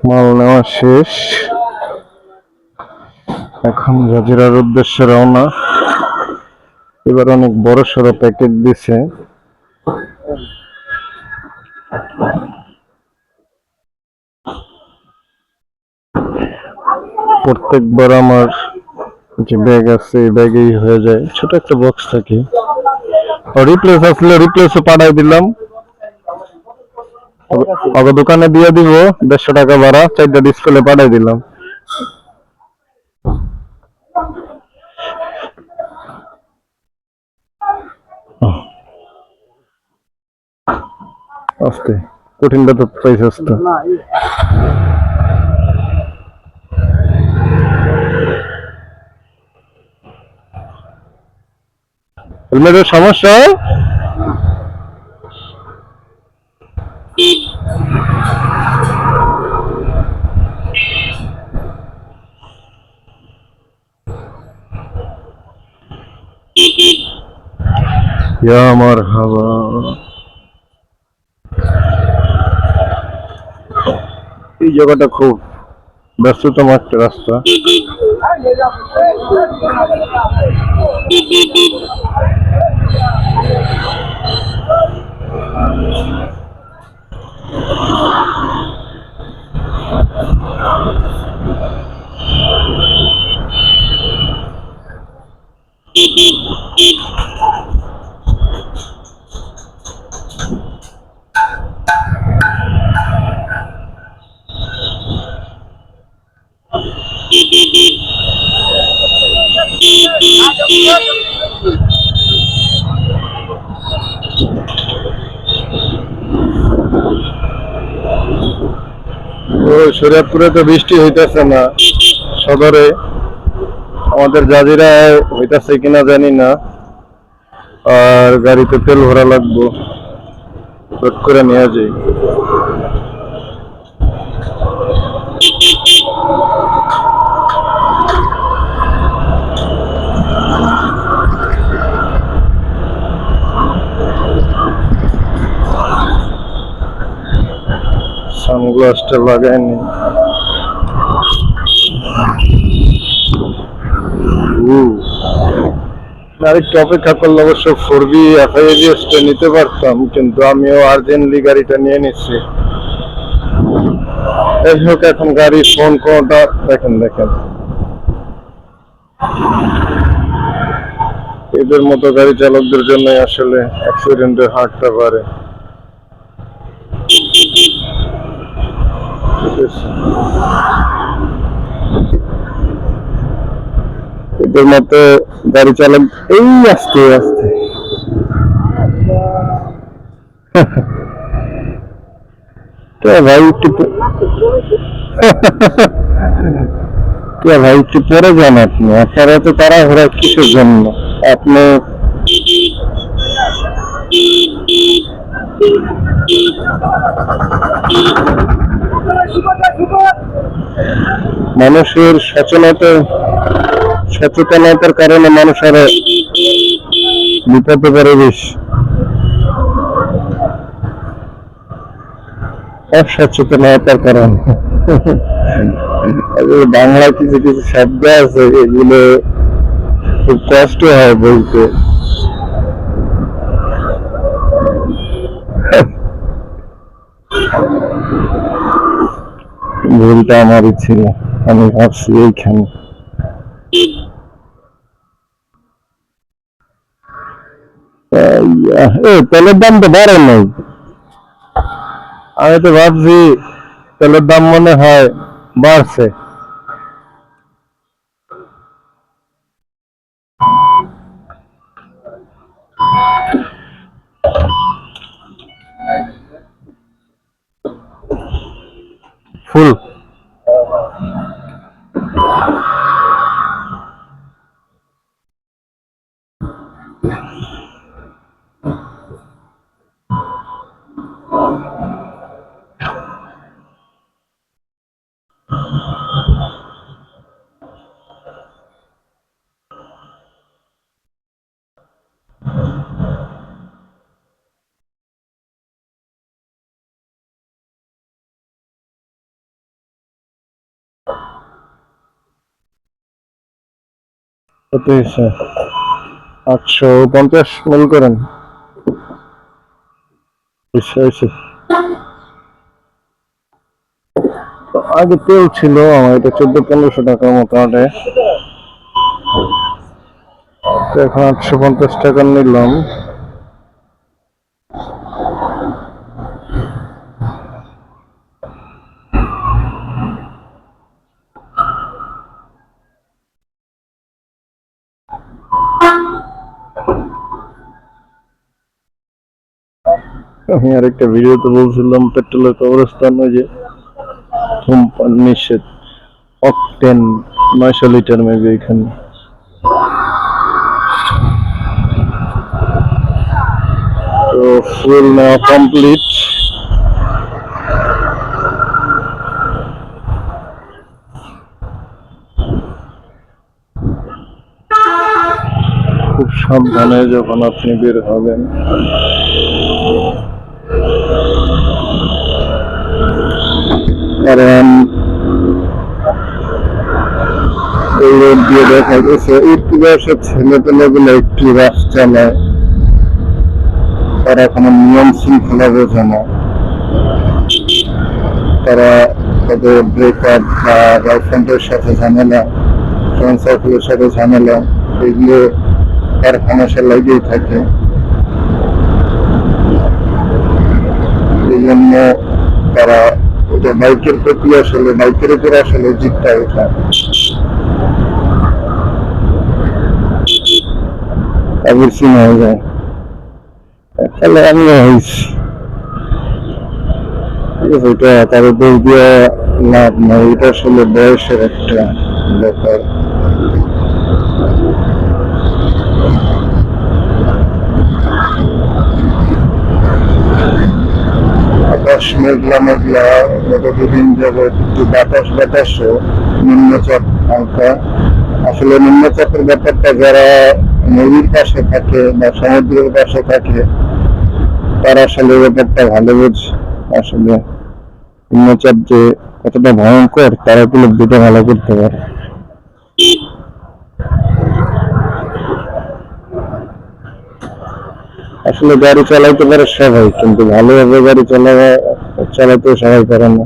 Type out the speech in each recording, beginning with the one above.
মাল নেওয়া শেষ, এখন জাজিরার উদ্দেশ্যে রওনা। এবার অনেক বড় সড়ো প্যাকেট দিছে। প্রত্যেকবার আমার যে ব্যাগ আছে এই ব্যাগেই হয়ে যায়, ছোট একটা বক্স থাকে। রিপ্লেস আসলে রিপ্লেসও পাঠাই দিলাম, আগে দোকানে দিয়ে দিব 150 টাকা ভাড়া, 4টা ডিসপ্লে পাঠাই দিলাম। আস্তে কঠিনটা তো পাইছে আস্তে। হেলমেটের সমস্যা আমার হাওয়া। এই জায়গাটা খুব ব্যস্ততম একটা রাস্তা। শরীয়তপুরে তো বৃষ্টি হইতেছে না, সদরে আমাদের জাজিরায় হইতেছে কিনা জানি না। আর গাড়িতে তেল ভরা লাগবো, লোড করে নিয়ে যাই। সানগ্লাসটা লাগাইনি। আরেকটু অপেক্ষা করলে অবশ্য 4B FIAGS নিতে পারতাম, কিন্তু আমিও আর্জেন্টলি গাড়িটা নিয়ে নিচ্ছি। যাই হোক, এখন গাড়ি ফোন কোনটা দেখেন দেখেন, এদের মতো গাড়ি চালকদের জন্য আসলে অ্যাক্সিডেন্টের হারটা বাড়ে। এদের মতো গাড়ি চালক এই আস্তে আস্তে ভাই একটু ভাই একটু পরে যান আপনি, আপনারা তো তাড়াহুড়া কিসের জন্য? আপনি মানুষের সচেতনতার কারণে মানুষ আরো বিপদে পড়ে বেশি, অসচেতনতার কারণে। বাংলায় কিছু কিছু শব্দ আছে এগুলো খুব কষ্ট হয় বলতে। ভুলটা আমারই ছিল, আমি ভাবছি এইখানে। তেলের দাম তো বাড়ে নাই, আমি তো ভাবছি তেলের দাম মনে হয় বাড়ছে। ফুল কত হয়েছে? 850 মিল করেন। হয়েছে। তো আগে তেল ছিল আমার এটা 1400-1500 টাকার মতো আটে, তো এখন 850 টাকা নিলাম। আমি আরেকটা ভিডিওতে বলছিলাম পেট্রোলের কবরস্থান ওই যে ধূমপান নিষেধ, অকটেন 900 লিটার মেবি এখানে। তো ফুল নেওয়া কমপ্লিট। খুব সাবধানে যখন আপনি বের হবেন। কারণ এই রোড দিয়ে দেখা গেছে উঠতি বয়সের ছেলে পেলেগুলো একটু রাশ চালায়, তারা কোনো নিয়ম শৃঙ্খলা বোঝে না। তারা তাদের ব্রেকআপ বা গার্লফ্রেন্ডের সাথে ঝামেলা, ফ্রেন্ড সার্কেলের সাথে ঝামেলা, এগুলো তার সমস্যা লাগেই থাকে। এই জন্য তারা ওটা বাইকের প্রতি আসলে বাইকের উপরে আসলে জিতটা ওঠা এভরিথিং হয়ে যায়। তাহলে আমি হয়েছি ওইটা তার উপর দিয়ে লাভ নাই, এটা আসলে বয়সের একটা ব্যাপার। আকাশ মেঘলা মেঘলা, গত দুদিন যাবৎ একটু বাতাসও, নিম্নচাপ হালকা। আসলে নিম্নচাপের ব্যাপারটা যারা নদীর পাশে থাকে বা সমুদ্রের পাশে থাকে তারা আসলে ব্যাপারটা ভালো বোঝে। আসলে নিম্নচাপ যে কতটা ভয়ঙ্কর তারা উপলব্ধিটা ভালো করতে পারে। আসলে গাড়ি চালাইতে পারে সবাই, কিন্তু ভালোভাবে গাড়ি চালাতে সবাই পারে না।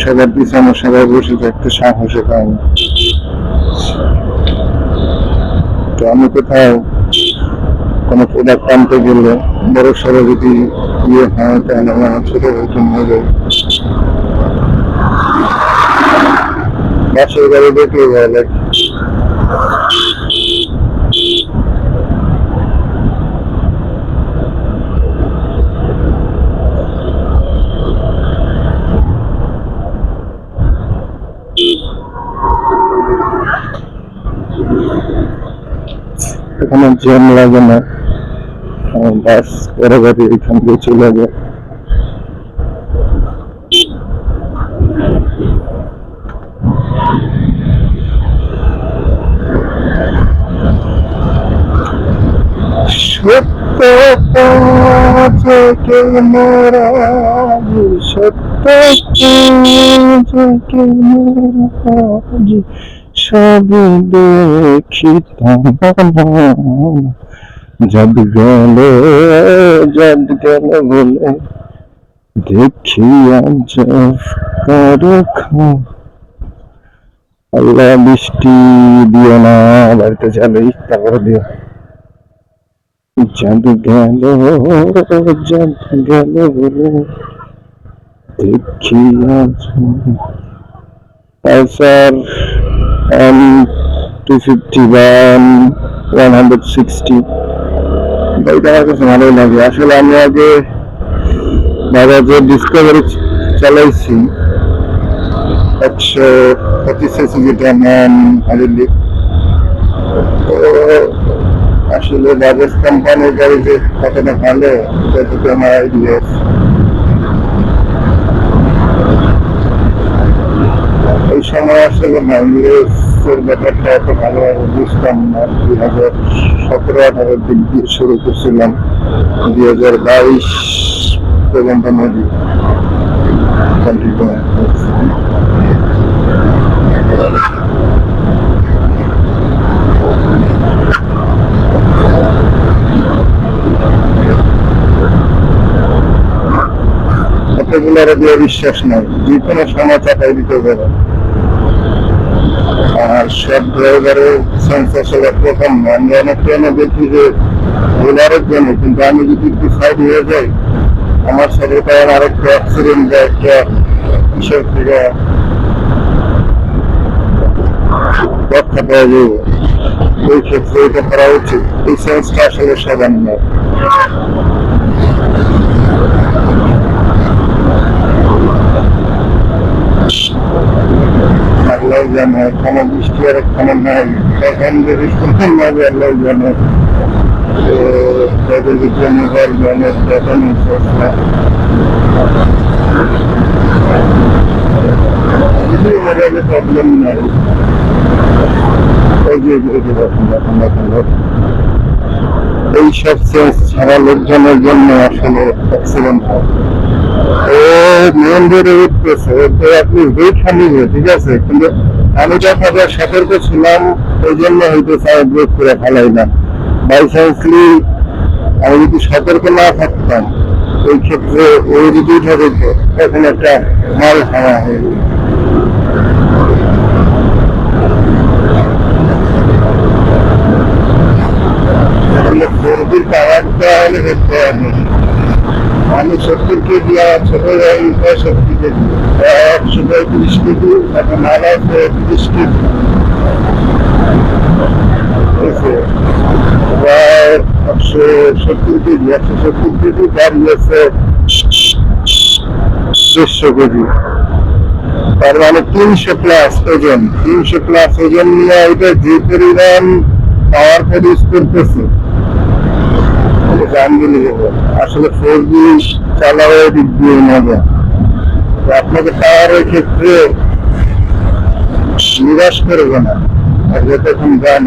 সবার পিছনে সবাই বসে থাকতে সাহসে পায় না। তো আমি কোথাও কোনো প্রোডাক্ট আনতে গেলে বড় সড়ো যদি ইয়ে হয় তাহলে আমার ছোট রকম হয়ে যায়। বাসের গাড়ি দেখলে ভালো লাগে। এখানে জ্যাম লাগে না, বাস বড় গাড়ি এখান দিয়ে চলে যায়। সত্য থেকে মোরা, সত্য থেকে মোরা সবই দেখিতাম, যদ গেল বলে দেখিয়া আল্লাহ বৃষ্টি দিও না, বাড়িতে যাবে তারপরে দিও। যদ গেল বলে দেখিয়া পালসার 251 160 বাইকটা আমার কাছে ভালোই লাগে। আসলে আমি আগে বাজাজের ডিসকভারি চালাইছি 125 সিসি, যেটা ম্যান হাইড্রোলিক। তো আসলে বাজাজ কোম্পানির গাড়ি যে কতটা ভালো এটা থেকে আমার আইডিয়া। ওই সময় আসলে মাইলেজের ব্যাপারটা এত ভালোভাবে বুঝতাম না। 2017-18 দিক দিয়ে শুরু করছিলাম, 2022 পর্যন্ত নদী কন্টিনিউ করছে। কতগুলোর দিয়ে বিশ্বাস নাই, যে কোনো সময় চাপাই দিতে পারে। আর সব ড্রাইভারের সেন্স আসলে প্রথম না। আমি অনেক ট্রেনে দেখি যে ড্রাইভারের জন্য, কিন্তু আমি যদি একটু সাইড হয়ে যাই আমার সাথে তখন আরেকটা অ্যাক্সিডেন্ট বা একটা কিসের থেকে রক্ষা পাওয়া যাবে। ওই ক্ষেত্রে এটা করা উচিত। এই সেন্সটা আসলে সবার নয়। আল্লাহ জানে এখানে বৃষ্টি আর এখানে নাই, এখন যে বৃষ্টি নেবে আল্লাহ জানে। তাদের ভিতরে মোবাইল জানে এখন মোবাইলে প্রবলেম নাই। এইসব সেন্স ছাড়া লোকজনের জন্য আসলে অ্যাক্সিডেন্ট হয়। ও মেন রোডে উঠতেছে, আপনি ওয়েটটা নিবে, ঠিক আছে, কিন্তু আমি তো আপনাদের সতর্ক ছিলাম, ওই জন্য হয়তো ব্রেক করে ফেলাই না। বাই চান্সলি আমি যদি সতর্ক না থাকতাম ওই ক্ষেত্রে ওই যদি উঠে দিত তখন একটা মাল খাওয়া হয়ে যেত। আমি 70 কেজি আর ছোট গাড়ি 65 কেজি, 135 কেজি, এখন মাল আছে 30 কেজি। প্রায় 170 কেজি, 170 কেজি গাড়ি আছে 150 কেজি। তার মানে 300 প্লাস ওজন, 300 প্লাস ওজন নিয়ে এটা যে পরিমাণ পাওয়ার প্রডিউস করতেছে আসলে 4G চালাও দিক দিয়ে মজা। আপনাকে পাওয়ারের ক্ষেত্রে নিরাশ করবে না। আর যতক্ষণ গান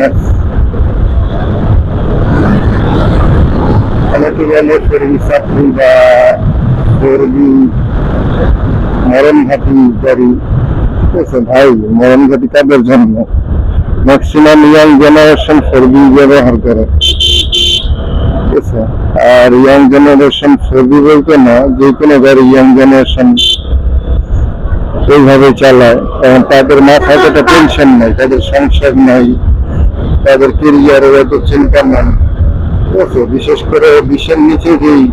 অনেকে বলে 4G চাকরি বা 4G মরণ ঘাটি গাড়ি, ঠিক আছে ভাই, মরণ ঘাটি কাদের জন্য? ম্যাক্সিমাম ইয়াং জেনারেশন 4G ব্যবহার করে, ঠিক আছে। আর ইয়াং জেনারেশন 4G বলতে না, যে কোনো গাড়ি ইয়াং জেনারেশন এইভাবে চালায়, কারণ তাদের মাথায় একটা টেনশন নাই, তাদের সংসার নাই, তাদের কেরিয়ারের এত চিন্তা নাই, ঠিক আছে। বিশেষ করে 20-এর নিচে যেই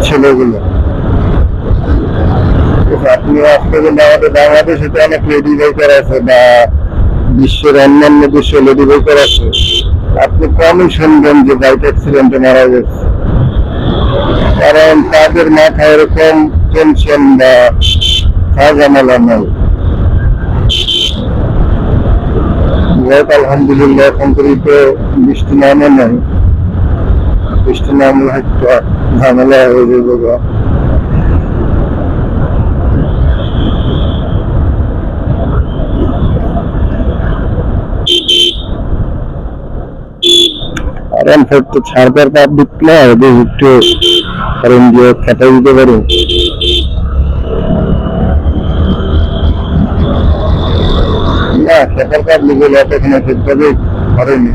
ছেলেগুলো, আপনি আসতে গেলে আমাদের বাংলাদেশে তো অনেক লেডি বাইকার আছে বা বিশ্বের অন্যান্য দেশে লেডি বাইকার আছে, আপনি কমই শুনবেন যে বাইক অ্যাক্সিডেন্টে মারা গেছে, কারণ তাদের মাথায় এরকম টেনশন বা ঝামেলা নাই। আলহামদুলিল্লাহ এখন পর্যন্ত বৃষ্টি নামে নাই, বৃষ্টি নামলে একটা ঝামেলা হয়ে যাবে। আর তো ছাড়বার পাবলিক না, ওদের একটু কারণ দিয়ে খেতে দিতে পারে। না, খেতার পাবলিক হলে এতখানে ঠিকভাবে করেনি।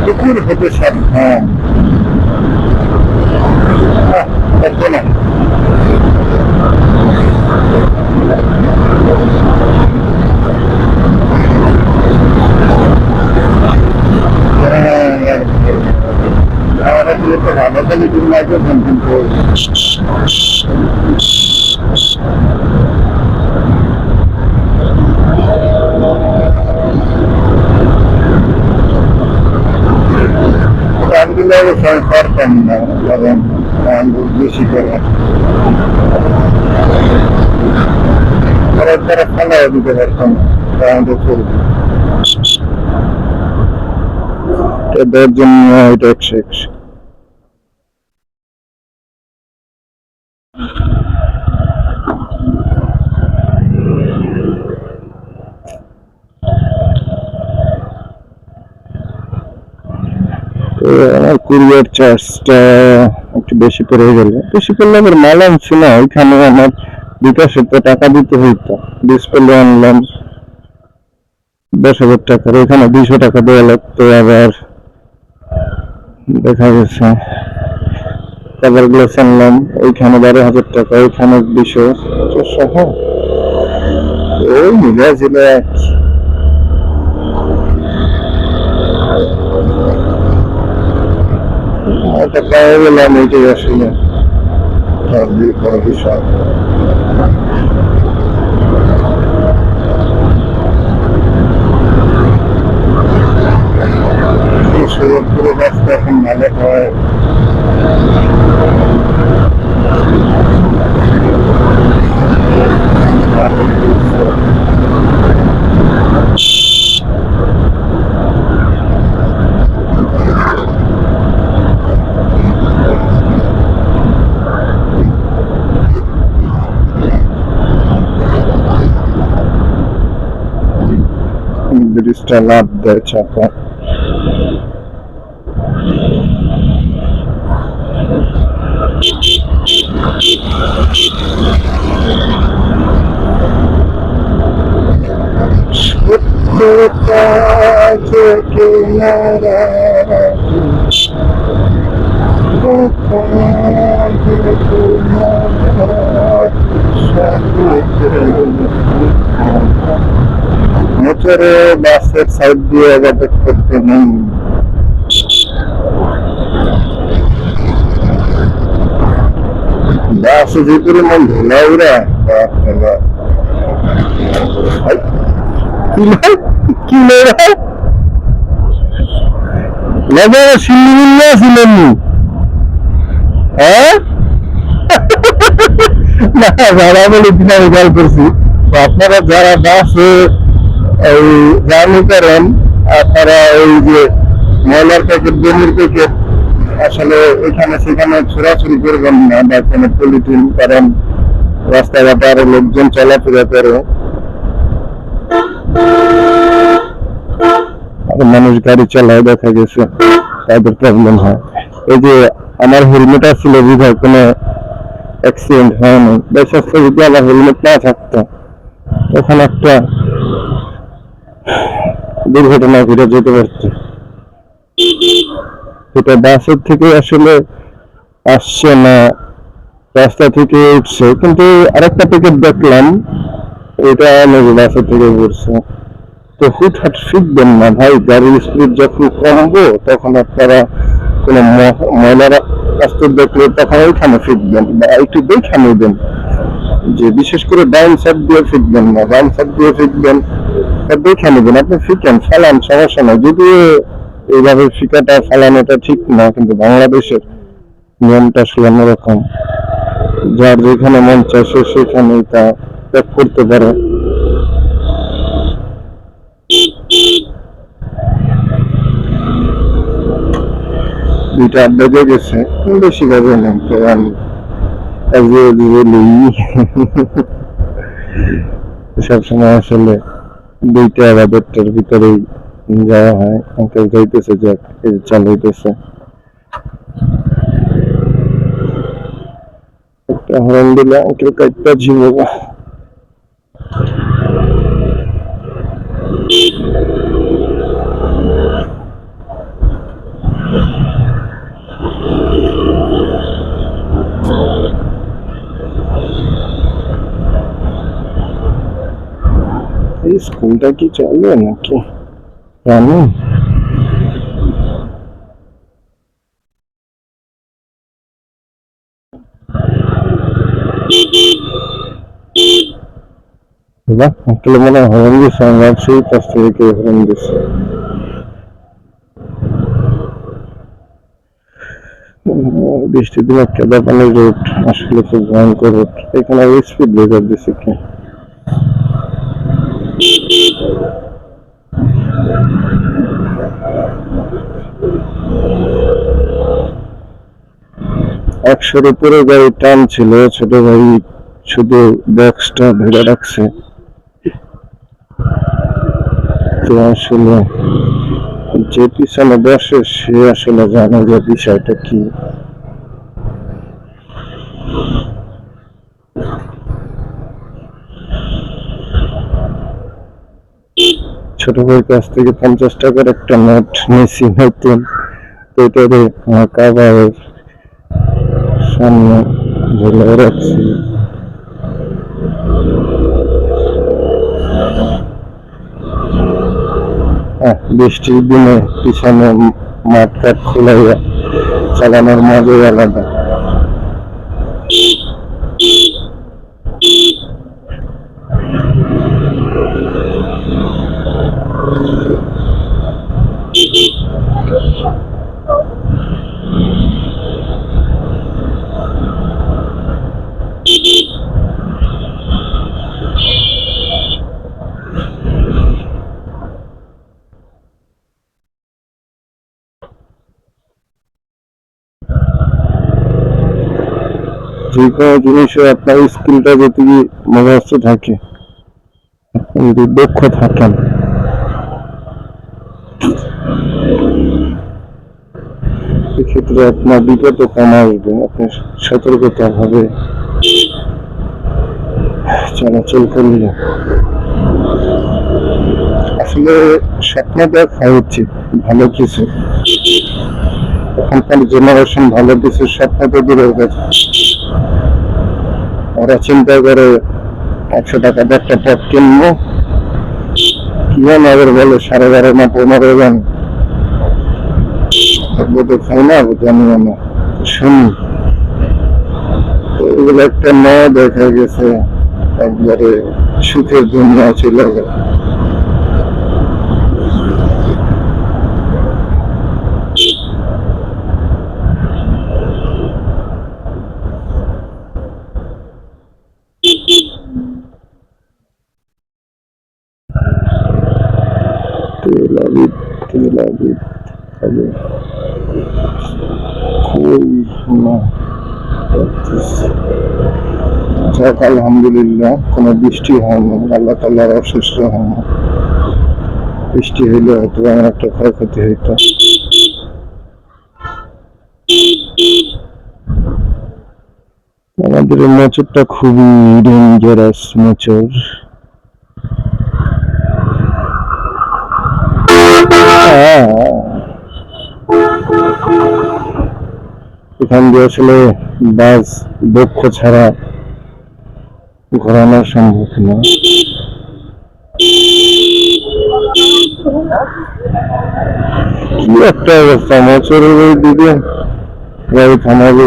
কুকুর হতে সাবধান, না ভালো লাগবে কিন্তু পারতাম না, কারণ বেশি করে তারা খেলাও দিতে পারতাম আমাদের করবো এদের জন্য। এটা 100। আমার কুরিয়ার চার্জটা একটু বেশি পড়ে গেল, বেশি পড়লে আবার মাল আনছি না, ওইখানে আমার বিকাশের তো টাকা দিতে হইতো, ডিসপ্লে আনলাম 10,000 টাকার, ওইখানে 200 টাকা দেওয়া লাগতো। আবার দেখা গেছে কভার গ্লাস আনলাম, ওইখানে 12,000 টাকা, ওইখানে 200 সহ ওই মিলে ছিল একটা পাওয়া গেলাম, এইটাই আসলে বড় বিষয়। সুযোগপুরে রাস্তা এখন ভালো হয়। ব্রিজটা লাভ দেয় চাপা। মোটরে বাসের সাইড দিয়ে ওভারটেক করতে নেই। বাস যে পরিমাণ ধুলাউরা, কি লাগে সিন্নি ছিলেন, হ্যাঁ না যারা বলে দিন আমি গাল করছি। আপনারা যারা বাসে এই জার্নি করেন, আপনারা ওই যে ময়লার প্যাকেট, জমির প্যাকেট আসলে এখানে সেখানে ছোড়াছুড়ি করবেন না, বা কোনো পলিথিন, কারণ রাস্তাঘাটে আরো লোকজন চলাফেরা করে, আরো মানুষ গাড়ি চালায়, দেখা গেছে তাদের প্রবলেম হয়। এই যে আমার হেলমেট আসলে বিধায় কোনো অ্যাক্সিডেন্ট হয়নি, বিশেষ করে যদি আমার হেলমেট না থাকতো তখন একটা দুর্ঘটনা ঘটে যেতে পারত। এটা বাসের থেকে আসলে আসছে না, রাস্তা থেকে উঠছে, কিন্তু আরেকটা প্যাকেট দেখলাম এটা নাকি বাসের থেকে উঠছে। তো হুটহাট শিখবেন না ভাই, গাড়ির স্পিড যখন কমবো তখন আপনারা কোনো ময়লার রাস্তা দেখলে তখন ওইখানে ফিরবেন, বা একটু দেখে নেবেন, যে বিশেষ করে ডাইন সাইড দিয়ে ফিরবেন না, ডাইন সাইড দিয়ে ফিরবেন, দেখে নেবেন। আপনি ফিকেন, ফালান, সমস্যা নাই, যদিও এইভাবে ফিকাটা ফালানোটা ঠিক না, কিন্তু বাংলাদেশের নিয়মটা আসলে অন্যরকম, যার যেখানে মন চায় সে সেখানে তা ত্যাগ করতে পারে। দুইটা বেজে গেছে, বেশি বাজে না, সবসময় আসলে 2টা বা 1টার ভিতরেই যাওয়া হয়। আঙ্কেল যাইতেছে, যাক চালু হইতেছে, একটা হরণ দিলে আঙ্কেল কাটটা ঝিমবা। এই স্কুলটা কি চলে নাকি জানি। আসলে মনে হয় হরণ দিচ্ছে, আমি ভাবছি পাশ থেকে হরণ দিচ্ছে। বৃষ্টির দিনে কেদা পানির রোড আসলে খুব ভয়ঙ্কর রোড। এখানে স্পিড ব্রেকার দিচ্ছে কি, একশোর উপরে গাড়ি টান ছিল, ছোট ভাই শুধু বক্সটা ধরে রাখছে। তো আসলে যে পিছনে বসে সে আসলে জানে যে বিষয়টা কি। ছোট ভাইয়ের কাছ থেকে 50 টাকার একটা নোট নিয়েছি নতুন, তো এটারে কাবারের সামনে ঝুলিয়ে রাখছি। বৃষ্টির দিনে পিছনে মাঠ ঘাট খোলাইয়া চালানোর মজাই আলাদা। যে কোনো জিনিসে আপনার স্কিলটা যদি মুখস্থ থাকে, যদি দক্ষ থাকেন, সেক্ষেত্রে আপনার বিপদ কম আসবে। আপনি সতর্কতা ভাবে চলাচল করলে আসলে স্বপ্ন দেখা উচিত ভালো কিছু। এখনকার জেনারেশন ভালো কিছু স্বপ্ন তো দূরের কথা, ওরা চিন্তা করে 100 টাকা একটা টপ কিনবো, কি জানো আবার বলে 12.5 না 15 জন তো খাই না, জানি না শুনি। তো এগুলো একটা মেয়ে দেখা গেছে একবারে সুখের দুনিয়া চলে গেল। তেলাবিদ তেলাবিদ খাবে কই না। যাক আলহামদুলিল্লাহ কোনো বৃষ্টি হয়নি, আল্লাহ তাআলার অশেষ রহমত। বৃষ্টি হইলে হয়তো আমার একটা ক্ষয়ক্ষতি হইতো। আমাদের এই মোচরটা খুবই ডেঞ্জারাস মোচর। এখান দিয়ে আসলে বাস দক্ষ ছাড়া ঘোরানো সম্ভব না। কি একটা অবস্থা, মোচরের ওই দিকে গাড়ি থামাবে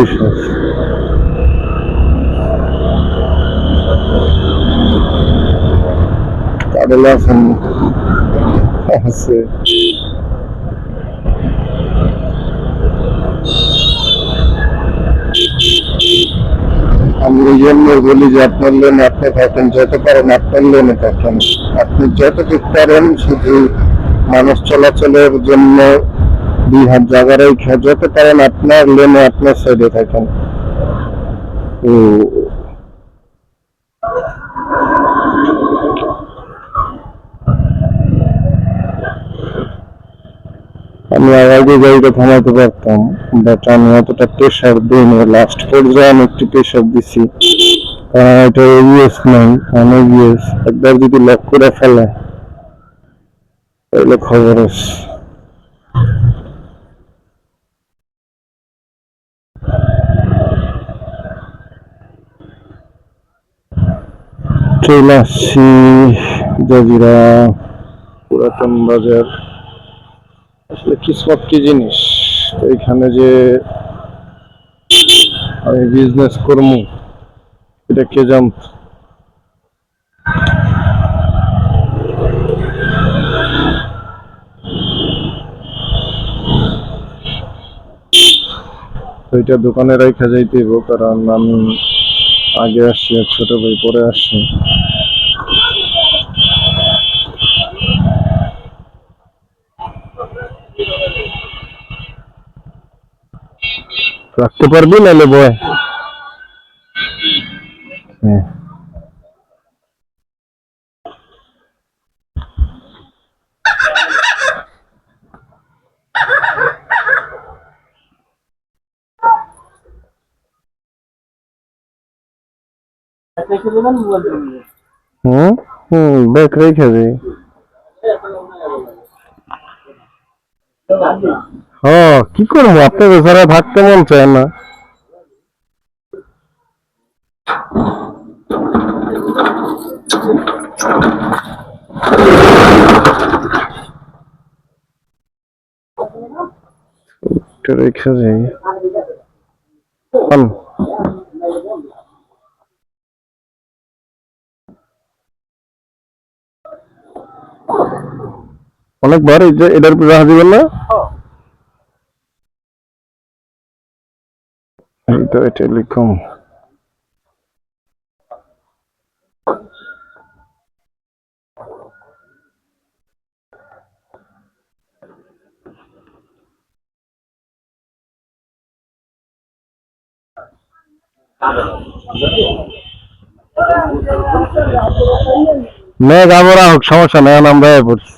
কারেল আছেন আছে। আমি এই জন্য বলি যে আপনার লোনে আপনি থাকেন, যত পারেন আপনার লোনে থাকেন। আপনি যতটুকু পারেন শুধু মানুষ চলাচলের জন্য 2 হাত জায়গা রেখে যত পারেন আপনার লেনে আপনার সাইডে থাকেন। তো আমি আগে গাড়িটা থামাতে পারতাম, বাট আমি অতটা প্রেশার দিইনি। লাস্ট পর্যায়ে আমি একটু প্রেশার দিছি, কারণ এটা এবিএস নাই, অনেক ইয়েস একবার যদি লক করে ফেলে তাহলে খবর আছে। চলে আসছি জাজিরা পুরাতন বাজার। আসলে কিসমত কি জিনিস, এখানে যে আমি বিজনেস করবো এটা কে জানত। ওইটা দোকানে রাখা যাইতেইব, কারণ আমি আগে আসছি আর ছোট ভাই পরে আসছি। রাখতে পারবি নাহলে বয়। হ্যাঁ হুম হুম ব্যাগ রেখে দিই। হ্যাঁ কি করবো, আপনাদের ছাড়া থাকতে মন চায় না। একটু রেখে যাই। অনেকবার এই যে এটার উপরে রাখা দিবেন না। এই তো এটা লিখুন। মেঘ আবরা হোক সমস্যা নেই, আমরা পড়ছি।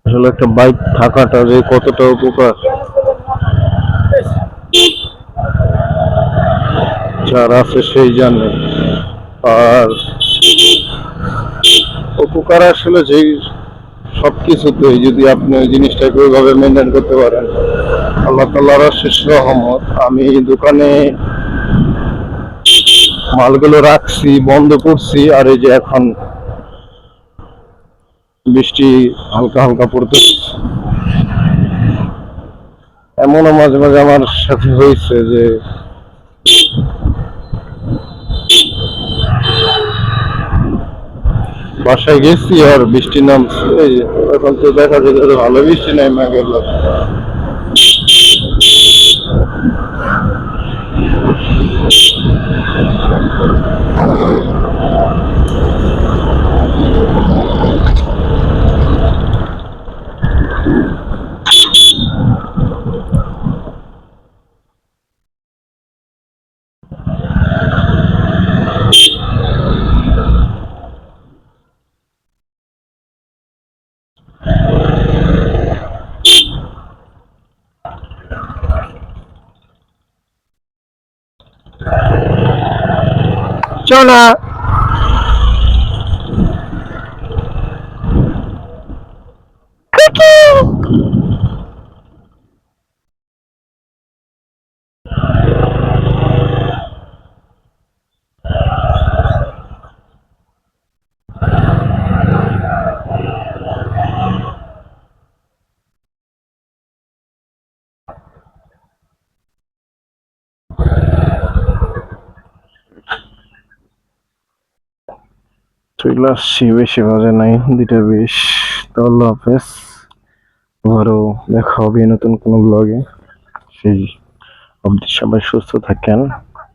আসলে একটা বাইক থাকাটা যে কতটা উপকার যার আছে সেই জানে। আর উপকার আসলে যেই সবকিছুতেই যদি আপনি ওই জিনিসটাকে ওইভাবে মেনটেন করতে পারেন, আল্লাহ তাআলার অশেষ রহমত। আমি দোকানে মালগুলো রাখছি, বন্ধ করছি, আর এই যে এখন বৃষ্টি হালকা হালকা পড়তেছে। এমনও মাঝে মাঝে আমার সাথে হয়েছে যে বাসায় গেছি আর বৃষ্টি নামছে, এই যে এখন তো দেখা যায় যে ভালো বৃষ্টি নেমে গেল। চনা চলে আসছি, বেশি বাজে নাই, 2টা 20। তো আল্লাহ হাফেজ, আবারও দেখা হবে নতুন কোনো ব্লগে। সেই অবধি সবাই সুস্থ থাকেন।